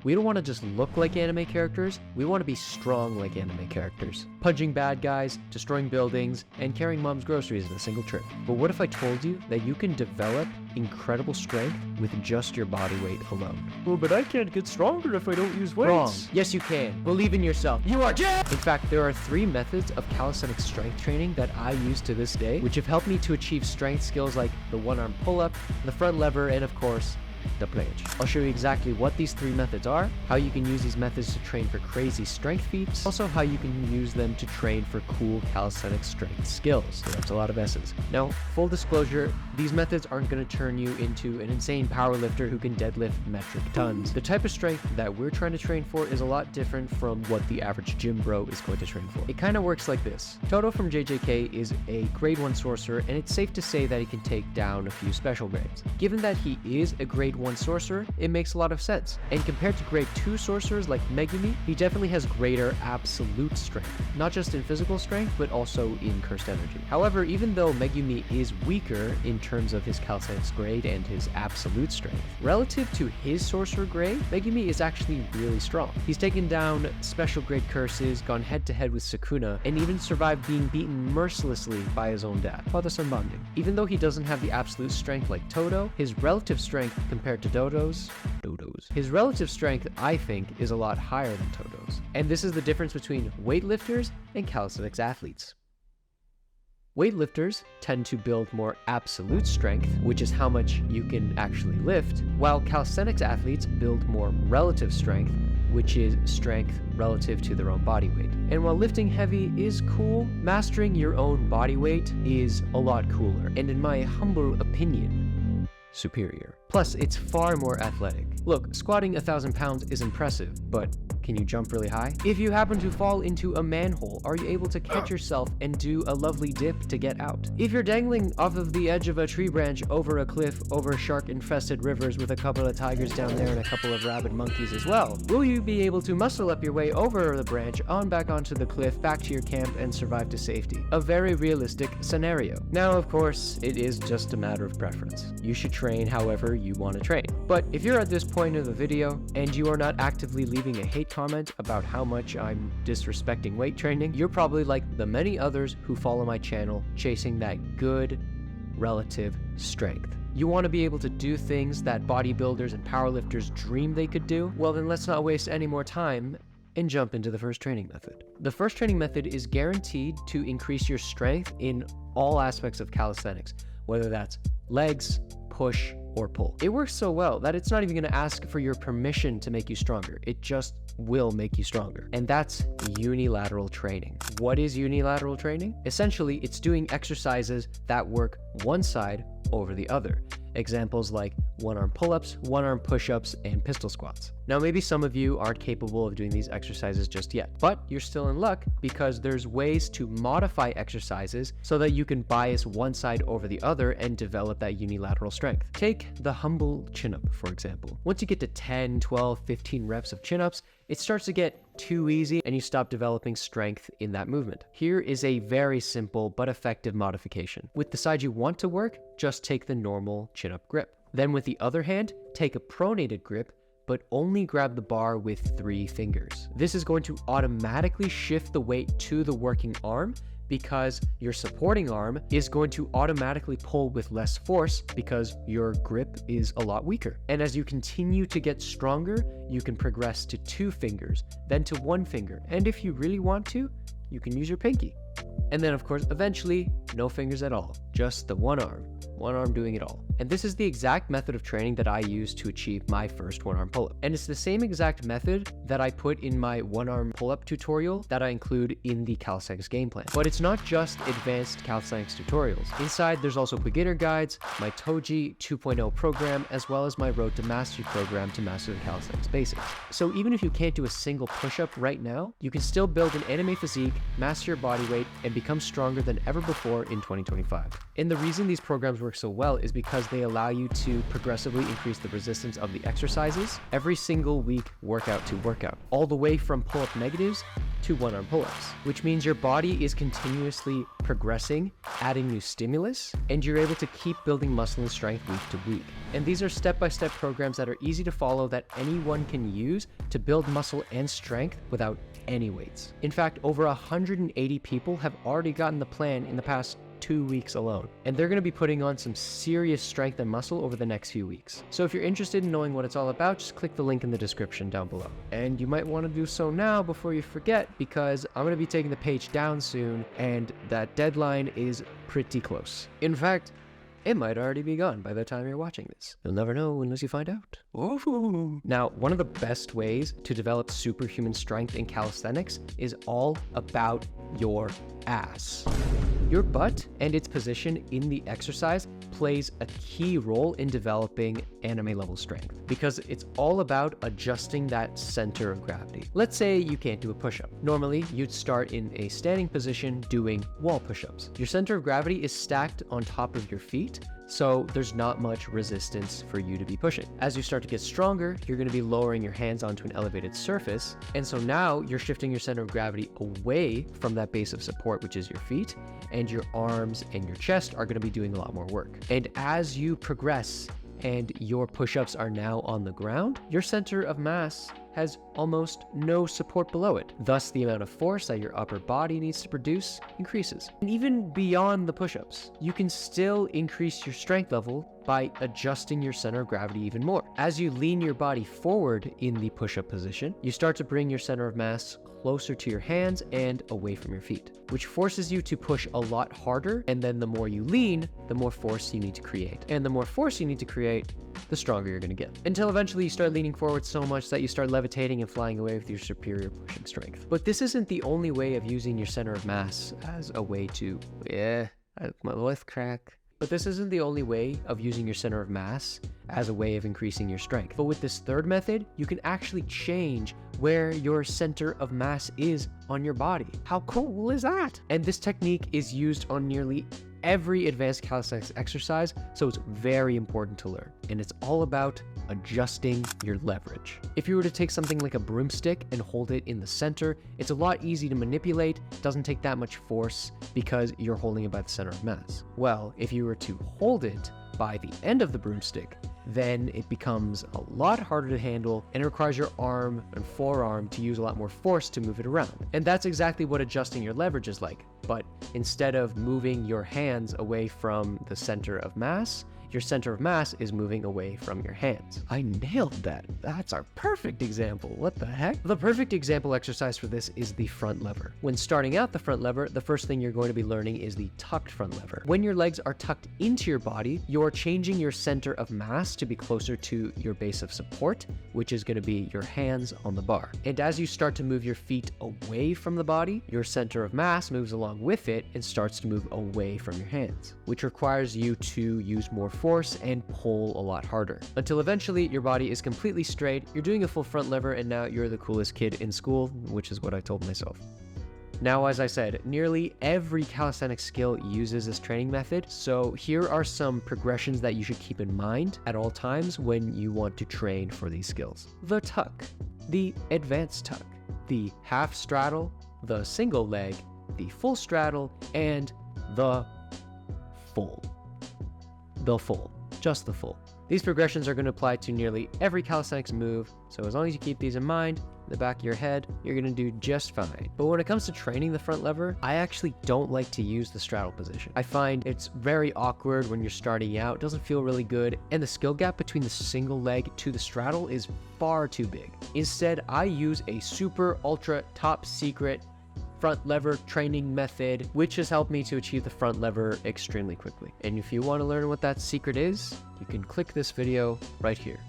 We don't want to just look like anime characters, we want to be strong like anime characters. Punching bad guys, destroying buildings, and carrying mom's groceries in a single trip. But what if I told you that you can develop incredible strength with just your body weight alone? Oh, but I can't get stronger if I don't use weights. Wrong. Yes, you can. Believe in yourself. You are Jack! In fact, there are 3 methods of calisthenics strength training that I use to this day, which have helped me to achieve strength skills like the one-arm pull-up, the front lever, and of course, the planche. I'll show you exactly what these 3 methods are, how you can use these methods to train for crazy strength feats, also how you can use them to train for cool calisthenics strength skills. So that's a lot of S's. Now, full disclosure, these methods aren't going to turn you into an insane powerlifter who can deadlift metric tons. The type of strength that we're trying to train for is a lot different from what the average gym bro is going to train for. It kind of works like this. Toto from JJK is a grade 1 sorcerer, and it's safe to say that he can take down a few special grades. Given that he is a grade 1 sorcerer, it makes a lot of sense. And compared to grade 2 sorcerers like Megumi, he definitely has greater absolute strength, not just in physical strength, but also in cursed energy. However, even though Megumi is weaker in terms of his calisthenics grade and his absolute strength, relative to his sorcerer grade, Megumi is actually really strong. He's taken down special grade curses, gone head to head with Sukuna, and even survived being beaten mercilessly by his own dad, father-son bonding. Even though he doesn't have the absolute strength like Toto, his relative strength compared to his relative strength, I think, is a lot higher than Toto's. And this is the difference between weightlifters and calisthenics athletes. Weightlifters tend to build more absolute strength, which is how much you can actually lift, while calisthenics athletes build more relative strength, which is strength relative to their own body weight. And while lifting heavy is cool, mastering your own body weight is a lot cooler, and in my humble opinion, superior. Plus, it's far more athletic. Look, squatting 1,000 pounds is impressive, but can you jump really high? If you happen to fall into a manhole, are you able to catch yourself and do a lovely dip to get out? If you're dangling off of the edge of a tree branch over a cliff, over shark-infested rivers with a couple of tigers down there and a couple of rabid monkeys as well, will you be able to muscle up your way over the branch, on back onto the cliff, back to your camp, and survive to safety? A very realistic scenario. Now, of course, it is just a matter of preference. You should train however you want to train. But if you're at this point of the video and you are not actively leaving a hate comment about how much I'm disrespecting weight training, you're probably like the many others who follow my channel chasing that good relative strength. You want to be able to do things that bodybuilders and powerlifters dream they could do? Well, then let's not waste any more time and jump into the first training method. The first training method is guaranteed to increase your strength in all aspects of calisthenics, whether that's legs, push, or pull. It works so well that it's not even going to ask for your permission to make you stronger. It just will make you stronger. And that's unilateral training. What is unilateral training? Essentially, it's doing exercises that work one side over the other. Examples like one-arm pull-ups, one-arm push-ups, and pistol squats. Now, maybe some of you aren't capable of doing these exercises just yet, but you're still in luck because there's ways to modify exercises so that you can bias one side over the other and develop that unilateral strength. Take the humble chin-up, for example. Once you get to 10, 12, 15 reps of chin-ups, it starts to get too easy and you stop developing strength in that movement. Here is a very simple but effective modification. With the side you want to work, just take the normal chin-up grip. Then with the other hand, take a pronated grip, but only grab the bar with 3 fingers. This is going to automatically shift the weight to the working arm because your supporting arm is going to automatically pull with less force because your grip is a lot weaker. And as you continue to get stronger, you can progress to 2 fingers, then to 1 finger. And if you really want to, you can use your pinky. And then of course, eventually, no fingers at all, just the one arm doing it all. And this is the exact method of training that I used to achieve my first one-arm pull-up. And it's the same exact method that I put in my one-arm pull-up tutorial that I include in the calisthenics game plan. But it's not just advanced calisthenics tutorials. Inside, there's also beginner guides, my Toji 2.0 program, as well as my Road to Mastery program to master the calisthenics basics. So even if you can't do a single push-up right now, you can still build an anime physique, master your body weight, and become stronger than ever before in 2025. And the reason these programs work so well is because they allow you to progressively increase the resistance of the exercises every single week, workout to workout, all the way from pull-up negatives to one-arm pull-ups, which means your body is continuously progressing, adding new stimulus, and you're able to keep building muscle and strength week to week. And these are step-by-step programs that are easy to follow that anyone can use to build muscle and strength without any weights. In fact, over 180 people have already gotten the plan in the past 2 weeks alone, and they're going to be putting on some serious strength and muscle over the next few weeks. So if you're interested in knowing what it's all about, just click the link in the description down below. And you might want to do so now before you forget, because I'm going to be taking the page down soon, and that deadline is pretty close. In fact, it might already be gone by the time you're watching this. You'll never know unless you find out. Ooh. Now, one of the best ways to develop superhuman strength in calisthenics is all about your ass. Your butt and its position in the exercise plays a key role in developing anime level strength, because it's all about adjusting that center of gravity. Let's say you can't do a push-up. Normally, you'd start in a standing position doing wall push-ups. Your center of gravity is stacked on top of your feet, so there's not much resistance for you to be pushing. As you start to get stronger, you're going to be lowering your hands onto an elevated surface, and so now you're shifting your center of gravity away from that base of support, which is your feet, and your arms and your chest are going to be doing a lot more work. And as you progress and your push-ups are now on the ground, your center of mass has almost no support below it. Thus, the amount of force that your upper body needs to produce increases. And even beyond the push-ups, you can still increase your strength level by adjusting your center of gravity even more. As you lean your body forward in the push-up position, you start to bring your center of mass closer to your hands and away from your feet, which forces you to push a lot harder. And then the more you lean, the more force you need to create. And the more force you need to create, the stronger you're going to get. Until eventually you start leaning forward so much that you start levitating and flying away with your superior pushing strength. But this isn't the only way of using your center of mass as a way to, my voice crack. But this isn't the only way of using your center of mass as a way of increasing your strength. But with this third method, you can actually change where your center of mass is on your body. How cool is that? And this technique is used on nearly every advanced calisthenics exercise, so it's very important to learn. And it's all about adjusting your leverage. If you were to take something like a broomstick and hold it in the center, it's a lot easier to manipulate, doesn't take that much force because you're holding it by the center of mass. Well, if you were to hold it by the end of the broomstick, then it becomes a lot harder to handle and it requires your arm and forearm to use a lot more force to move it around. And that's exactly what adjusting your leverage is like. But instead of moving your hands away from the center of mass, your center of mass is moving away from your hands. I nailed that. That's our perfect example. What the heck? The perfect example exercise for this is the front lever. When starting out the front lever, the first thing you're going to be learning is the tucked front lever. When your legs are tucked into your body, you're changing your center of mass to be closer to your base of support, which is going to be your hands on the bar. And as you start to move your feet away from the body, your center of mass moves along with it and starts to move away from your hands, which requires you to use more force and pull a lot harder until eventually your body is completely straight, you're doing a full front lever, and now you're the coolest kid in school, which is what I told myself. Now, as I said, nearly every calisthenics skill uses this training method, so here are some progressions that you should keep in mind at all times when you want to train for these skills. The tuck, the advanced tuck, the half straddle, the single leg, the full straddle, and the full. The full. Just the full. These progressions are going to apply to nearly every calisthenics move, so as long as you keep these in mind, in the back of your head, you're going to do just fine. But when it comes to training the front lever, I actually don't like to use the straddle position. I find it's very awkward when you're starting out, it doesn't feel really good, and the skill gap between the single leg to the straddle is far too big. Instead, I use a super ultra top secret front lever training method, which has helped me to achieve the front lever extremely quickly. And if you want to learn what that secret is, you can click this video right here.